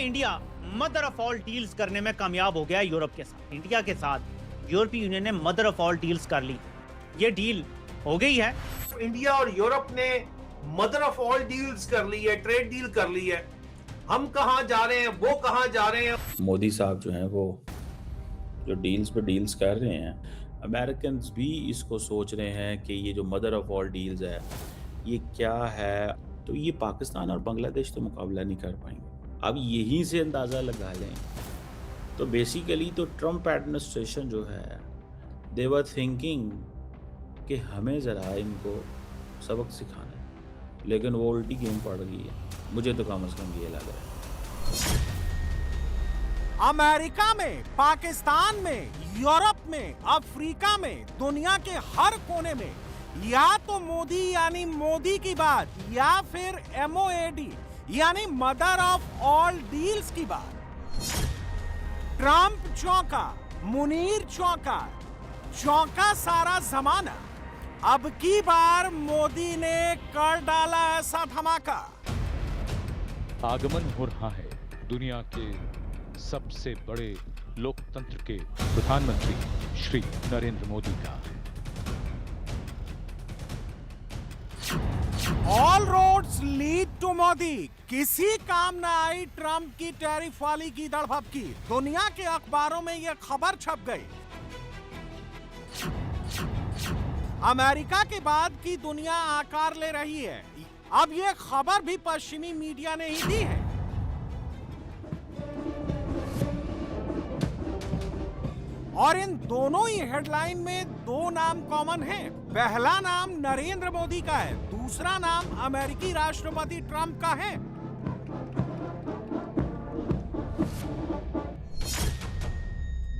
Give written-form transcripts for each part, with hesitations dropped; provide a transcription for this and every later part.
India mother of all deals करने में कामयाब हो गया यूरोप के साथ। इंडिया के साथ यूरोपीय यूनियन ने मदर ऑफ ऑल डील्स कर ली। ये डील हो गई है। इंडिया और यूरोप ने मदर ऑफ ऑल डील्स कर ली है, ट्रेड डील कर ली है। हम कहां जा रहे हैं, वो कहां जा रहे हैं। मोदी साहब जो हैं वो जो डील्स पे डील्स कर रहे हैं, अमेरिकन भी इसको सोच रहे हैं कि ये जो मदर ऑफ ऑल डील्स है ये क्या है। तो ये पाकिस्तान और बांग्लादेश तो मुकाबला नहीं कर पाएंगे। अब यहीं से अंदाज़ा लगा लें तो बेसिकली तो ट्रम्प एडमिनिस्ट्रेशन जो है दे वर थिंकिंग कि हमें ज़रा इनको सबक सिखाना है, लेकिन वो उल्टी गेम पड़ गई है। मुझे तो कम से कम ये लग रहा है। अमेरिका में, पाकिस्तान में, यूरोप में, अफ्रीका में, दुनिया के हर कोने में या तो मोदी यानी मोदी की बात या फिर MOAD यानी मदर ऑफ ऑल डील्स की बात। ट्रंप चौंका, मुनीर चौंका, चौंका सारा जमाना। अब की बार मोदी ने कर डाला ऐसा धमाका। आगमन हो रहा है दुनिया के सबसे बड़े लोकतंत्र के प्रधानमंत्री श्री नरेंद्र मोदी का। All roads lead to Modi. किसी काम न आई ट्रंप की टैरिफ वाली की दड़भपकी। दुनिया के अखबारों में यह खबर छप गई। अमेरिका के बाद की दुनिया आकार ले रही है। अब यह खबर भी पश्चिमी मीडिया ने ही दी है। और इन दोनों ही हेडलाइन में दो नाम कॉमन हैं। पहला नाम नरेंद्र मोदी का है, दूसरा नाम अमेरिकी राष्ट्रपति ट्रंप का है।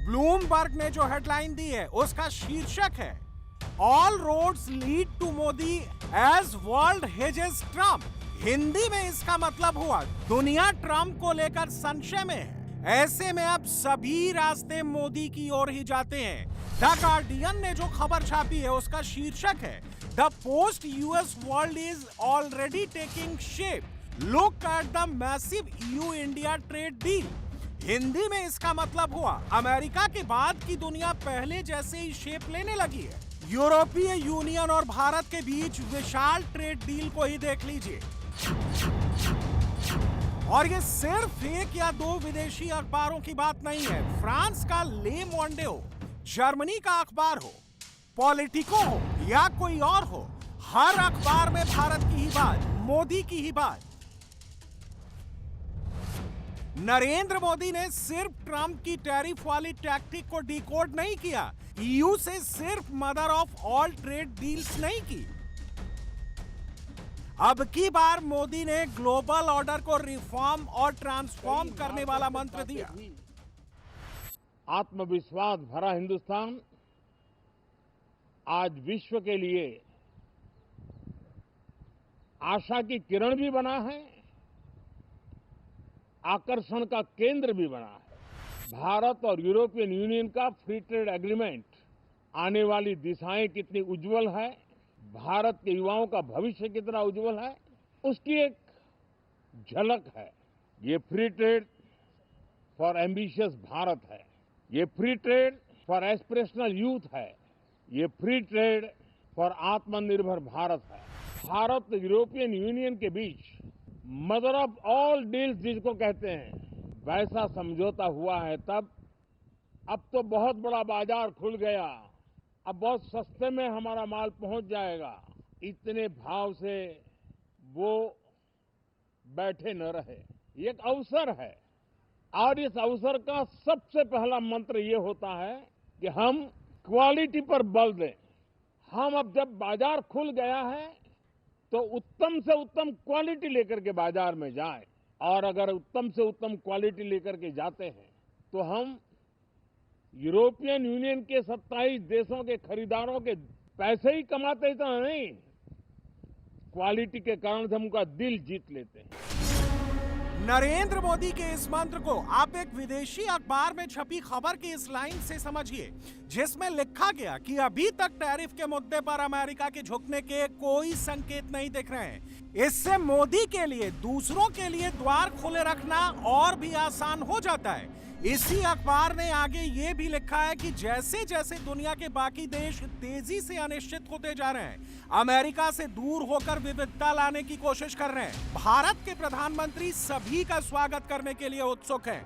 ब्लूमबर्ग ने जो हेडलाइन दी है उसका शीर्षक है all roads lead to Modi as world hedges Trump. Hindi में इसका मतलब हुआ दुनिया ट्रंप को लेकर संशय में है। ऐसे में अब सभी रास्ते मोदी की ओर ही जाते हैं। द गार्डियन ने जो खबर छापी है उसका शीर्षक है the post US world is already taking shape, look at the massive EU India trade deal. Hindi में इसका मतलब हुआ अमेरिका के बाद की दुनिया पहले जैसे ही शेप लेने लगी है। यूरोपीय यूनियन और भारत के बीच विशाल ट्रेड डील को ही देख लीजिए। और ये सिर्फ एक या दो विदेशी अखबारों की बात नहीं है। फ्रांस का ले मोंडे हो, जर्मनी का अखबार हो, पॉलिटिको हो या कोई और हो, हर अखबार में भारत की ही बात, मोदी की ही बात। नरेंद्र मोदी ने सिर्फ ट्रंप की टैरिफ वाली टैक्टिक को डिकोड नहीं किया, EU से सिर्फ mother of all trade deals नहीं की। अब की बार मोदी ने ग्लोबल ऑर्डर को रिफॉर्म और ट्रांसफॉर्म करने वाला मंत्र दिया। आत्मविश्वास भरा हिंदुस्तान आज विश्व के लिए आशा की किरण भी बना है, आकर्षण का केंद्र भी बना है। भारत और यूरोपियन यूनियन का फ्री ट्रेड एग्रीमेंट आने वाली दिशाएं कितनी उज्जवल है, भारत के युवाओं का भविष्य कितना उज्जवल है, उसकी एक झलक है। ये free trade for ambitious Bharat है, ये free trade for aspirational youth है, ये फ्री ट्रेड फॉर आत्मनिर्भर भारत है। भारत यूरोपियन यूनियन के बीच मदर ऑफ ऑल डील्स जिसको कहते हैं, वैसा समझौता हुआ है तब। अब तो बहुत बड़ा बाजार खुल गया, अब बहुत सस्ते में हमारा माल पहुंच जाएगा, इतने भाव से वो बैठे न रहे। ये एक अवसर है और इस अवसर का सबसे पहला मंत्र ये होता है कि हम क्वालिटी पर बल दें। हम अब जब बाजार खुल गया है तो उत्तम से उत्तम क्वालिटी लेकर के बाजार में जाएं, और अगर उत्तम से उत्तम क्वालिटी लेकर के जाते हैं तो हम यूरोपियन यूनियन के 27 देशों के खरीदारों के पैसे ही कमाते इतना नहीं, क्वालिटी के कारण से हम उनका दिल जीत लेते हैं। नरेंद्र मोदी के इस मंत्र को आप एक विदेशी अखबार में छपी खबर की इस लाइन से समझिए, जिसमें लिखा गया कि अभी तक टैरिफ के मुद्दे पर अमेरिका के झुकने के कोई संकेत नहीं दिख रहे हैं। इससे मोदी के लिए दूसरों के लिए द्वार खुले रखना और भी आसान हो जाता है। इसी अखबार ने आगे ये भी लिखा है कि जैसे जैसे दुनिया के बाकी देश तेजी से अनिश्चित होते जा रहे हैं, अमेरिका से दूर होकर विविधता लाने की कोशिश कर रहे हैं। भारत के प्रधानमंत्री सभी का स्वागत करने के लिए उत्सुक हैं।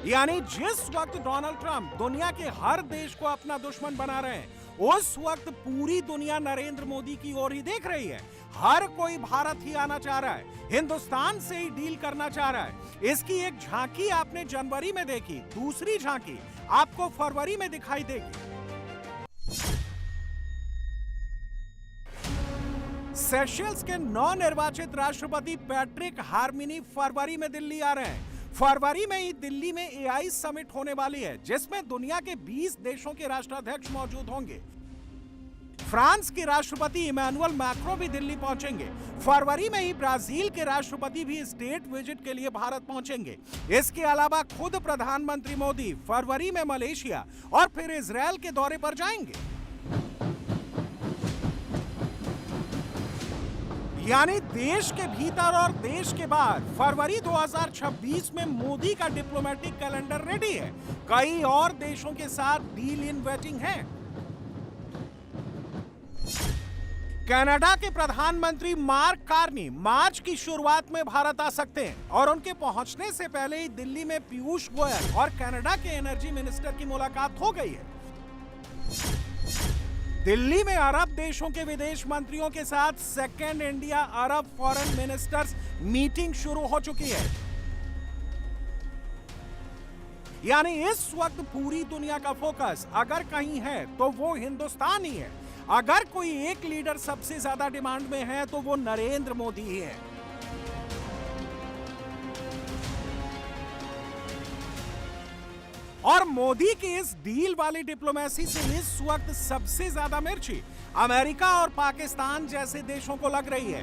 यानी जिस वक्त डोनाल्ड ट्रंप दुनिया के हर देश को अपना दुश्मन बना रहे हैं, उस वक्त पूरी दुनिया नरेंद्र मोदी की ओर ही देख रही है। हर कोई भारत ही आना चाह रहा है, हिंदुस्तान से ही डील करना चाह रहा है। इसकी एक झांकी आपने जनवरी में देखी, दूसरी झांकी आपको फरवरी में दिखाई देगी। सेशल्स के नवनिर्वाचित राष्ट्रपति पैट्रिक हार्मिनी फरवरी में दिल्ली आ रहे हैं। फरवरी में ही दिल्ली में एआई समिट होने वाली है, जिसमें दुनिया के 20 देशों के राष्ट्राध्यक्ष मौजूद होंगे। फ्रांस के राष्ट्रपति इमैनुअल मैक्रो भी दिल्ली पहुंचेंगे। फरवरी में ही ब्राजील के राष्ट्रपति भी स्टेट विजिट के लिए भारत पहुंचेंगे। इसके अलावा खुद प्रधानमंत्री मोदी फरवरी में मलेशिया और फिर इजरायल के दौरे पर जाएंगे। यानी देश के भीतर और देश के बाहर फरवरी 2026 में मोदी का डिप्लोमेटिक कैलेंडर रेडी है। कई और देशों के साथ डील इन वेटिंग है। कनाडा के प्रधानमंत्री मार्क कार्नी मार्च की शुरुआत में भारत आ सकते हैं और उनके पहुंचने से पहले ही दिल्ली में पीयूष गोयल और कनाडा के एनर्जी मिनिस्टर की मुलाकात हो गई है। दिल्ली में अरब देशों के विदेश मंत्रियों के साथ सेकेंड इंडिया अरब फॉरेन मिनिस्टर्स मीटिंग शुरू हो चुकी है। यानी इस वक्त पूरी दुनिया का फोकस अगर कहीं है तो वो हिंदुस्तान ही है। अगर कोई एक लीडर सबसे ज्यादा डिमांड में है तो वो नरेंद्र मोदी ही है। और मोदी की इस डील वाली डिप्लोमेसी से इस वक्त सबसे ज्यादा मिर्ची अमेरिका और पाकिस्तान जैसे देशों को लग रही है।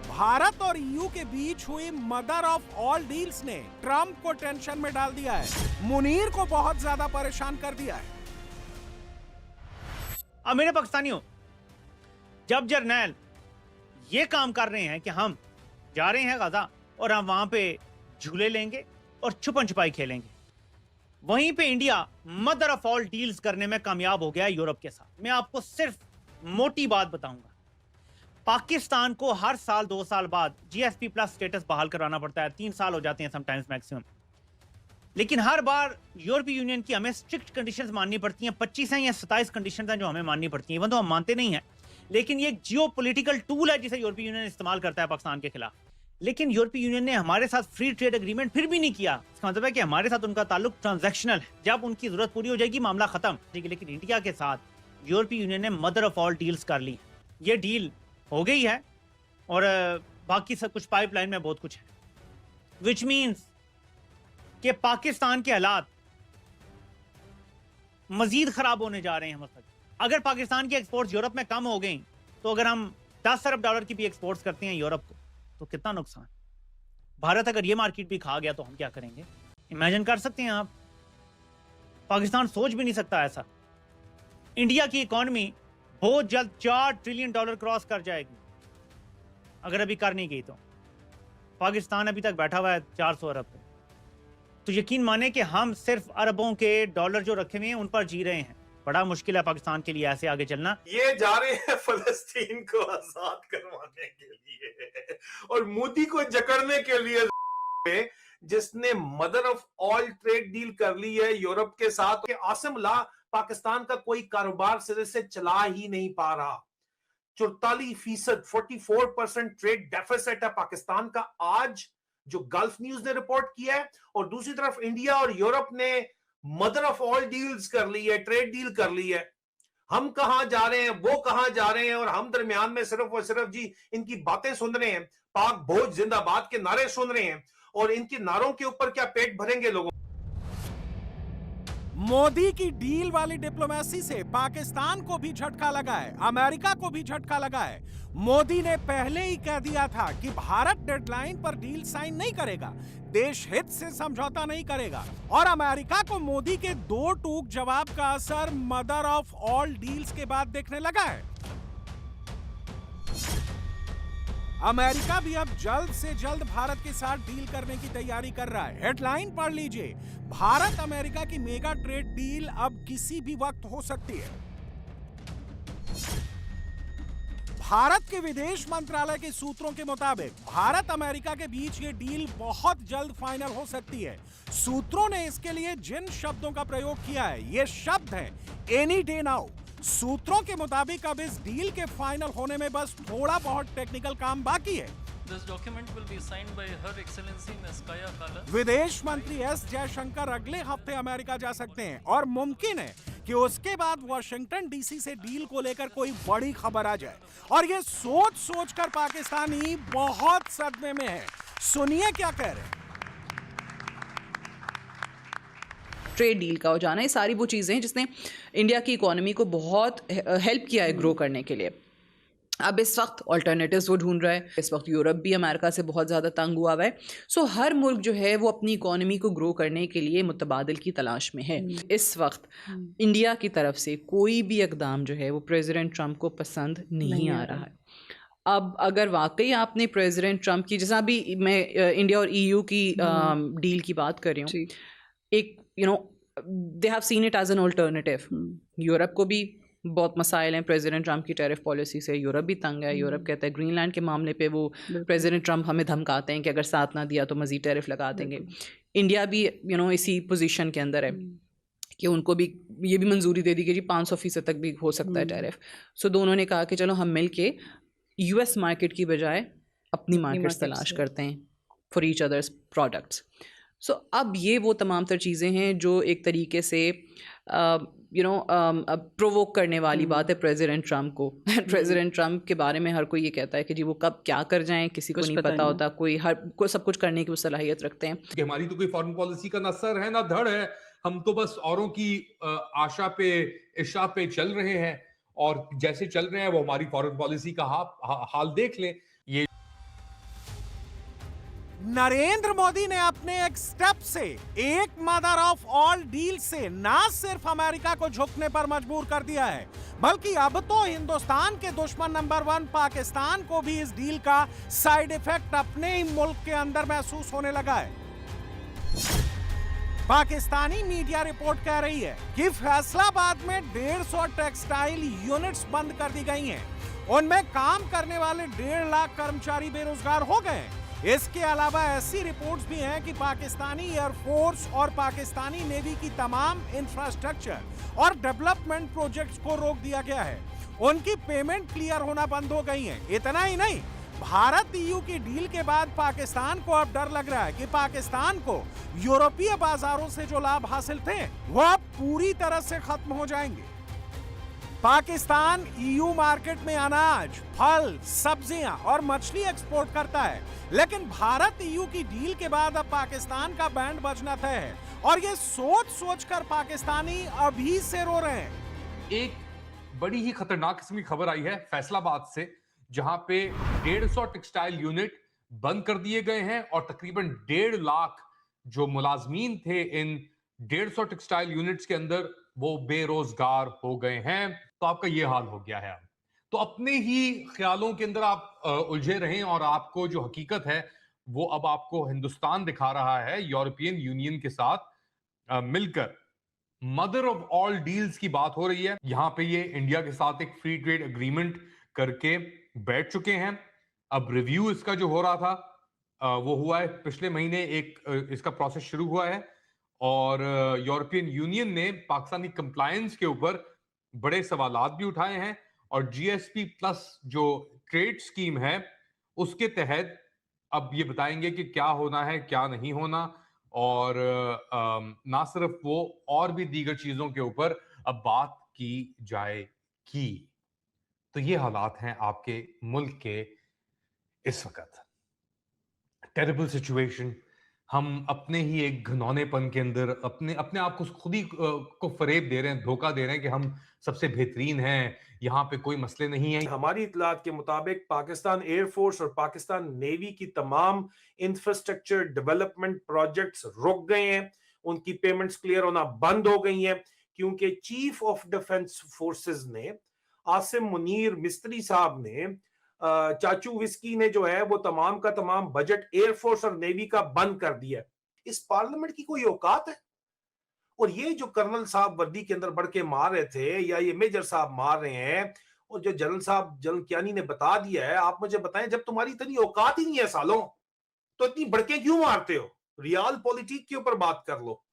भारत और ईयू के बीच हुई मदर ऑफ ऑल डील्स ने ट्रंप को टेंशन में डाल दिया है, मुनीर को बहुत ज्यादा परेशान कर दिया है। अब मेरे पाकिस्तानियों, जब जर्नैल ये काम कर रहे हैं कि हम जा रहे हैं गाजा और हम वहां पे झूले लेंगे और छुपन छुपाई खेलेंगे, वहीं पे India mother of all deals करने में कामयाब हो गया यूरोप के साथ। मैं आपको सिर्फ मोटी बात बताऊंगा, पाकिस्तान को हर साल 2 साल बाद जीएसपी प्लस स्टेटस बहाल कराना पड़ता है। 3 साल हो जाते हैं समटाइम्स मैक्सिमम, लेकिन हर बार यूरोपीय यूनियन की हमें स्ट्रिक्ट कंडीशंस माननी पड़ती हैं। 25 हैं या 27 कंडीशंस हैं जो हमें माननी पड़ती हैं, इवन तो हम मानते नहीं हैं, लेकिन ये एक जियोपॉलिटिकल टूल है जिसे यूरोपीय यूनियन इस्तेमाल करता है पाकिस्तान के खिलाफ। लेकिन यूरोपीय यूनियन ने हमारे साथ फ्री ट्रेड एग्रीमेंट फिर भी नहीं किया। इसका मतलब है कि हमारे साथ उनका ताल्लुक ट्रांजैक्शनल है, जब उनकी जरूरत पूरी हो जाएगी मामला खत्म। लेकिन इंडिया के साथ यूरोपीय यूनियन ने मदर ऑफ ऑल डील्स कर ली। ये डील हो गई है और बाकी सब कुछ पाइपलाइन में बहुत कुछ है, विच मीन्स कि पाकिस्तान के हालात मजीद खराब होने जा रहे हैं मुस्तकिल। अगर पाकिस्तान की एक्सपोर्ट्स यूरोप में कम हो गई तो अगर हम 10 अरब डॉलर की भी एक्सपोर्ट्स करते हैं यूरोप को तो कितना नुकसान। भारत अगर ये मार्केट भी खा गया तो हम क्या करेंगे, इमेजिन कर सकते हैं आप। पाकिस्तान सोच भी नहीं सकता ऐसा। इंडिया की इकॉनमी बहुत जल्द $4 ट्रिलियन क्रॉस कर जाएगी अगर अभी कर नहीं गई तो। पाकिस्तान अभी तक बैठा हुआ है 400 अरब पे, तो यकीन माने कि हम सिर्फ अरबों के डॉलर जो रखे हुए हैं उन पर जी रहे हैं। बड़ा मुश्किल है पाकिस्तान के लिए ऐसे आगे चलना। ये जा रहे हैं फलस्तीन को आजाद करवाने के लिए और मोदी को जकड़ने के लिए, जिसने mother of all trade deal कर ली है यूरोप के साथ। कि आसिम ला पाकिस्तान का कोई कारोबार सिरे से चला ही नहीं पा रहा। 44%, 44% ट्रेड डेफिसिट है पाकिस्तान का, आज जो गल्फ न्यूज ने रिपोर्ट किया है। और दूसरी तरफ इंडिया और यूरोप ने मदर ऑफ ऑल डील्स कर ली है, ट्रेड डील कर ली है। हम कहां जा रहे हैं, वो कहां जा रहे हैं, और हम दरमियान में सिर्फ और सिर्फ जी इनकी बातें सुन रहे हैं, पाक भोज जिंदाबाद के नारे सुन रहे हैं, और इनके नारों के ऊपर क्या पेट भरेंगे लोगों। मोदी की डील वाली डिप्लोमेसी से पाकिस्तान को भी झटका लगा है, अमेरिका को भी झटका लगा है। मोदी ने पहले ही कह दिया था कि भारत डेडलाइन पर डील साइन नहीं करेगा, देश हित से समझौता नहीं करेगा, और अमेरिका को मोदी के दो टूक जवाब का असर मदर ऑफ ऑल डील्स के बाद देखने लगा है। अमेरिका भी अब जल्द से जल्द भारत के साथ डील करने की तैयारी कर रहा है। हेडलाइन पढ़ लीजिए, भारत अमेरिका की मेगा ट्रेड डील अब किसी भी वक्त हो सकती है। भारत के विदेश मंत्रालय के सूत्रों के मुताबिक भारत अमेरिका के बीच ये डील बहुत जल्द फाइनल हो सकती है। सूत्रों ने इसके लिए जिन शब्दों का प्रयोग किया है, ये शब्द हैं एनी डे नाउ। सूत्रों के मुताबिक अब इस डील के फाइनल होने में बस थोड़ा बहुत टेक्निकल काम बाकी है। This document will be signed by Her Excellency Ms. Kaja Kallas. विदेश मंत्री एस जयशंकर अगले हफ्ते अमेरिका जा सकते हैं और मुमकिन है कि उसके बाद वॉशिंगटन डीसी से डील को लेकर कोई बड़ी खबर आ जाए, और ये सोच सोचकर पाकिस्तानी बहुत सदमे में है। सुनिए क्या कह रहे हैं। ट्रेड डील का हो जाना, ये सारी वो चीज़ें हैं जिसने इंडिया की इकोनॉमी को बहुत हेल्प किया है ग्रो करने के लिए। अब इस वक्त ऑल्टरनेटिव्स वो ढूंढ रहा है। इस वक्त यूरोप भी अमेरिका से बहुत ज़्यादा तंग हुआ है। सो हर मुल्क जो है वो अपनी इकोनॉमी को ग्रो करने के लिए मुतबादिल की तलाश में है। इस वक्त इंडिया की तरफ से कोई भी इकदाम जो है वो प्रेसिडेंट ट्रंप को पसंद नहीं आ रहा है। अब अगर वाकई आपने प्रेसिडेंट ट्रंप की, जैसा अभी मैं इंडिया और ईयू की डील की बात कर रही हूँ, एक they have seen it as an alternative. Europe को भी बहुत मसाइल हैं प्रेसिडेंट ट्रंप की टैरिफ पॉलिसी से, यूरोप भी तंग है। यूरोप कहता है ग्रीनलैंड के मामले पे वो प्रेसिडेंट ट्रंप हमें धमकाते हैं कि अगर साथ ना दिया तो मजीद टैरिफ लगा देंगे। इंडिया भी इसी पोजीशन के अंदर है कि उनको भी ये भी मंजूरी दे दी कि जी 500% तक भी हो सकता है टैरिफ। सो दोनों ने कहा कि चलो हम मिल के यूएस मार्केट की बजाय अपनी मार्केट्स तलाश करते हैं फॉर ईच अदर्स प्रोडक्ट्स। सो अब ये वो तमाम तर चीज़ें हैं जो एक तरीके से प्रोवोक करने वाली बात है प्रेसिडेंट ट्रंप को। प्रेसिडेंट ट्रंप के बारे में हर कोई ये कहता है कि जी वो कब क्या कर जाएं किसी को नहीं पता होता, कोई सब कुछ करने की वो सलाहियत रखते हैं। कि हमारी तो कोई फॉरेन पॉलिसी का ना सर है ना धड़ है, हम तो बस औरों की आशा पे इशा पे चल रहे हैं, और जैसे चल रहे हैं वो हमारी फॉरेन पॉलिसी का हाल देख लें। ये नरेंद्र मोदी ने अपने एक स्टेप से, एक मदर ऑफ ऑल डील से ना सिर्फ अमेरिका को झुकने पर मजबूर कर दिया है, बल्कि अब तो हिंदुस्तान के दुश्मन नंबर 1 पाकिस्तान को भी इस डील का साइड इफेक्ट अपने ही मुल्क के अंदर महसूस होने लगा है। पाकिस्तानी मीडिया रिपोर्ट कह रही है कि फैसलाबाद में 150 टेक्सटाइल यूनिट्स बंद कर दी गई हैं। उनमें काम करने वाले 1.5 लाख कर्मचारी बेरोजगार हो गए हैं। इसके अलावा ऐसी रिपोर्ट्स भी हैं कि पाकिस्तानी एयरफोर्स और पाकिस्तानी नेवी की तमाम इंफ्रास्ट्रक्चर और डेवलपमेंट प्रोजेक्ट्स को रोक दिया गया है। उनकी पेमेंट क्लियर होना बंद हो गई है। इतना ही नहीं, भारत ईयू की डील के बाद पाकिस्तान को अब डर लग रहा है कि पाकिस्तान को यूरोपीय बाजारों से जो लाभ हासिल थे वो अब पूरी तरह से खत्म हो जाएंगे। पाकिस्तान ईयू मार्केट में अनाज, फल, सब्जियां और मछली एक्सपोर्ट करता है, लेकिन भारत ईयू की डील के बाद अब पाकिस्तान का बैंड बजना तय है, और ये सोच सोचकर पाकिस्तानी अभी से रो रहे हैं। एक बड़ी ही खतरनाक किस्म की खबर आई है फैसलाबाद से, जहां पे 150 टेक्सटाइल यूनिट बंद कर दिए गए हैं और तकरीबन 1.5 लाख जो मुलाजमीन थे इन 150 टेक्सटाइल यूनिट्स के अंदर वो बेरोजगार हो गए हैं। तो आपका ये हाल हो गया है। तो अपने ही ख्यालों के अंदर आप उलझे रहें, और आपको जो हकीकत है वो अब आपको हिंदुस्तान दिखा रहा है यूरोपियन यूनियन के साथ मिलकर। मदर ऑफ ऑल डील्स की बात हो रही है। यहां पे ये इंडिया के साथ एक फ्री ट्रेड एग्रीमेंट करके बैठ चुके हैं। अब रिव्यू इसका जो हो रहा था वो हुआ है पिछले महीने, एक इसका प्रोसेस शुरू हुआ है, और यूरोपियन यूनियन ने पाकिस्तानी कंप्लायंस के ऊपर बड़े सवालात भी उठाए हैं, और जीएसपी प्लस जो ट्रेड स्कीम है उसके तहत अब ये बताएंगे कि क्या होना है क्या नहीं होना, और ना सिर्फ वो और भी दीगर चीजों के ऊपर अब बात की जाएगी। तो ये हालात हैं आपके मुल्क के इस वक्त। टेरिबल सिचुएशन, हम अपने ही एक घिनौनेपन के अंदर अपने अपने आप को खुद ही को फरेब दे रहे हैं, धोखा दे रहे हैं कि हम सबसे बेहतरीन हैं, यहाँ पे कोई मसले नहीं है। हमारी इतलात के मुताबिक पाकिस्तान एयरफोर्स और पाकिस्तान नेवी की तमाम इंफ्रास्ट्रक्चर डेवलपमेंट प्रोजेक्ट्स रुक गए हैं, उनकी पेमेंट्स क्लियर होना बंद हो गई हैं, क्योंकि चीफ ऑफ डिफेंस फोर्सेस ने, आसिम मुनीर मिस्त्री साहब ने, चाचू विस्की ने जो है वो तमाम का तमाम बजट एयरफोर्स और नेवी का बंद कर दिया है। इस पार्लियामेंट की कोई औकात है? और ये जो कर्नल साहब वर्दी के अंदर बढ़ के मार रहे थे, या ये मेजर साहब मार रहे हैं, और जो जनरल साहब जनरल कियानी ने बता दिया है, आप मुझे बताएं, जब तुम्हारी इतनी औकात ही नहीं है सालों, तो इतनी बढ़के क्यों मारते हो? रियल पॉलिटिक के ऊपर बात कर लो,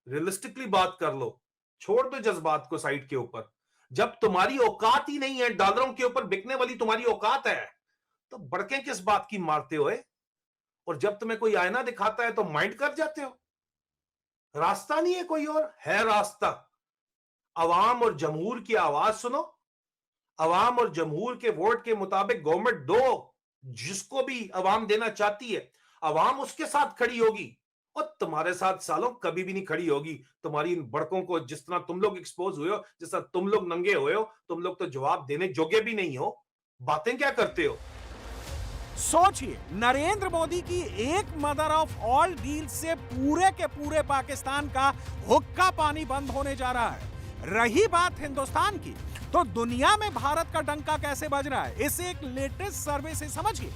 रियलिस्टिकली बात कर लो, छोड़ दो जज्बात को साइड के ऊपर। जब तुम्हारी औकात ही नहीं है, डॉलरों के ऊपर बिकने वाली तुम्हारी औकात है, तो बढ़के किस बात की मारते हो? और जब तुम्हें कोई आईना दिखाता है तो माइंड कर जाते हो। रास्ता नहीं है कोई और, है रास्ता। अवाम और जमहूर की आवाज सुनो, अवाम और जमहूर के वोट के मुताबिक गवर्नमेंट दो, जिसको भी अवाम देना चाहती है, अवाम उसके साथ खड़ी होगी, और तुम्हारे साथ सालों कभी भी नहीं खड़ी होगी। तुम्हारी इन बड़कों को जिस तरह तुम लोग एक्सपोज हुए हो, जिस तरह तुम लोग नंगे हुए हो, तुम लोग तो जवाब देने जोगे भी नहीं हो, बातें क्या करते हो? सोचिए, नरेंद्र मोदी की एक मदर ऑफ ऑल डील से पूरे के पूरे पाकिस्तान का हुक्का पानी बंद होने जा रहा है। रही बात हिंदुस्तान की, तो दुनिया में भारत का डंका कैसे बज रहा है, इसे एक लेटेस्ट सर्वे से समझिए।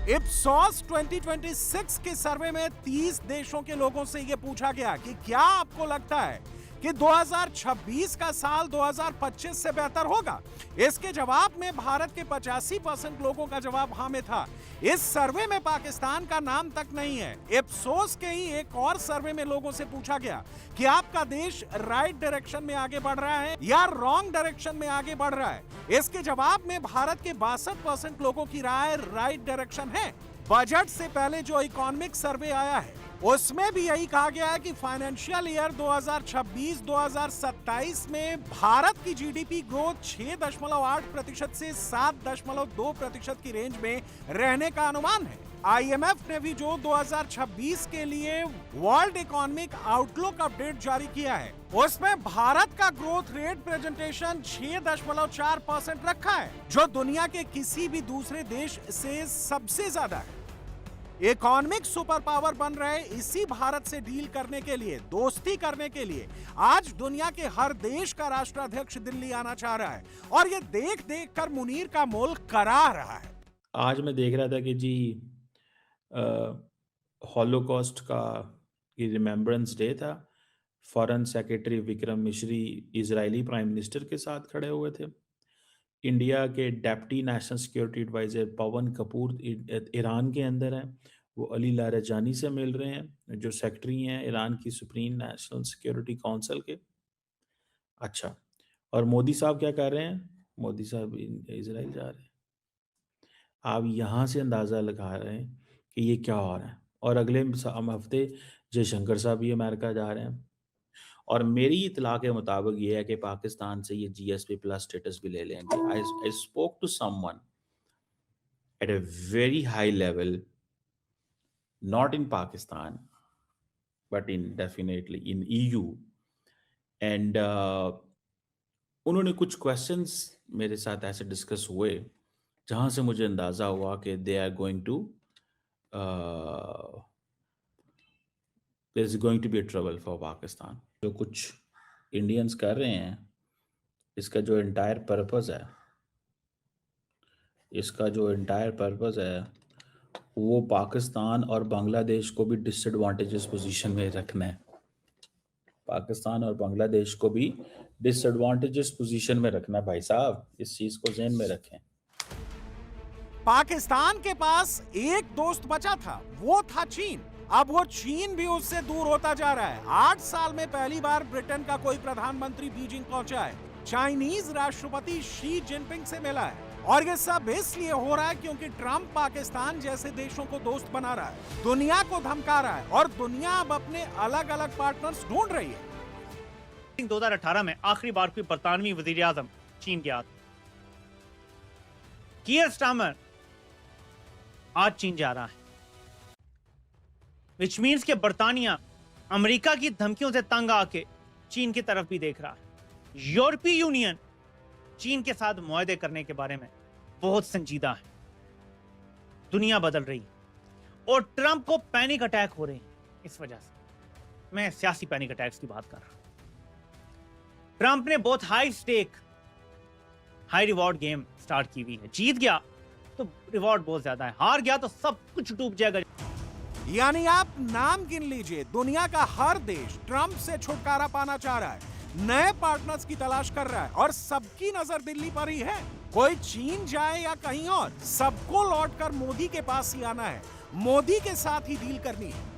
इप्सॉस 2026 के सर्वे में 30 देशों के लोगों से यह पूछा गया कि क्या आपको लगता है कि 2026 का साल 2025 से बेहतर होगा। इसके जवाब में भारत के 85% लोगों का जवाब हाँ में था। इस सर्वे में पाकिस्तान का नाम तक नहीं है। इप्सोस के ही एक और सर्वे में लोगों से पूछा गया कि आपका देश राइट डायरेक्शन में आगे बढ़ रहा है या रॉन्ग डायरेक्शन में आगे बढ़ रहा है। इसके जवाब में भारत के 62% लोगों की राय राइट डायरेक्शन है। बजट से पहले जो इकोनॉमिक सर्वे आया है उसमें भी यही कहा गया है कि फाइनेंशियल ईयर 2026-2027 में भारत की जीडीपी ग्रोथ 6.8% से 7.2% की रेंज में रहने का अनुमान है। आईएमएफ ने भी जो 2026 के लिए वर्ल्ड इकोनॉमिक आउटलुक अपडेट जारी किया है उसमें भारत का ग्रोथ रेट प्रेजेंटेशन 6.4% रखा है, जो दुनिया के किसी भी दूसरे देश से सबसे ज्यादा है। इकोनॉमिक सुपर पावर बन रहे इसी भारत से डील करने के लिए, दोस्ती करने के लिए आज दुनिया के हर देश का राष्ट्राध्यक्ष दिल्ली आना चाह रहा है, और ये देख देख कर मुनीर का मुल्क कराह रहा है। आज मैं देख रहा था कि जी हॉलोकॉस्ट का ये रिमेम्बरेंस डे था। फॉरेन सेक्रेटरी विक्रम मिश्री इजरायली प्राइम मिनिस्टर के साथ खड़े हुए थे। इंडिया के डेप्टी नेशनल सिक्योरिटी एडवाइजर पवन कपूर ईरान के अंदर हैं, वो अली लारजानी से मिल रहे हैं जो सेक्रेटरी हैं ईरान की सुप्रीम नेशनल सिक्योरिटी काउंसिल के। अच्छा, और मोदी साहब क्या कर रहे हैं? मोदी साहब इजराइल जा रहे हैं। आप यहाँ से अंदाज़ा लगा रहे हैं कि ये क्या हो रहा है। और अगले हफ्ते जयशंकर साहब भी अमेरिका जा रहे हैं, और मेरी इतला के मुताबिक ये है कि पाकिस्तान से ये जीएसपी प्लस स्टेटस भी ले लेंगे। I spoke to someone at a very high level, not in Pakistan but in definitely in EU, and उन्होंने कुछ क्वेश्चंस मेरे साथ ऐसे डिस्कस हुए जहां से मुझे अंदाज़ा हुआ कि they are going to there's going to be a trouble for Pakistan. जो कुछ इंडियंस कर रहे हैं, इसका जो एंटायर पर्पस है, वो पाकिस्तान और बांग्लादेश को भी डिसएडवांटेजेस पोजीशन में रखना है। पाकिस्तान और बांग्लादेश को भी डिसएडवांटेजेस पोजीशन में रखना है। भाई साहब, इस चीज को ज़हन में रखें। पाकिस्तान के पास एक दोस्त बचा था, वो था चीन। अब वो चीन भी उससे दूर होता जा रहा है। 8 साल में पहली बार ब्रिटेन का कोई प्रधानमंत्री बीजिंग पहुंचा है। चाइनीज राष्ट्रपति शी जिनपिंग से मिला है, और ये सब इसलिए हो रहा है क्योंकि ट्रंप पाकिस्तान जैसे देशों को दोस्त बना रहा है, दुनिया को धमका रहा है, और दुनिया अब अपने अलग अलग पार्टनर्स ढूंढ रही है। 2018 में आखिरी बार कोई बरतानवी वजीर आजम चीन गया था। कीयर स्टार्मर आज चीन जा रहा है। विच मीन्स कि बर्तानिया अमेरिका की धमकियों से तंग आके चीन की तरफ भी देख रहा है। यूरोपीय यूनियन चीन के साथ मुआहदे करने के बारे में बहुत संजीदा है। दुनिया बदल रही है और ट्रंप को पैनिक अटैक हो रहे हैं। इस वजह से मैं सियासी पैनिक अटैक्स की बात कर रहा हूं। ट्रंप ने बहुत high stake high reward game start की हुई है। जीत गया तो रिवॉर्ड बहुत ज्यादा है, हार गया तो सब कुछ डूब जाएगा। यानी आप नाम गिन लीजिए, दुनिया का हर देश ट्रंप से छुटकारा पाना चाह रहा है, नए पार्टनर्स की तलाश कर रहा है और सबकी नजर दिल्ली पर ही है। कोई चीन जाए या कहीं और, सबको लौटकर मोदी के पास ही आना है, मोदी के साथ ही डील करनी है।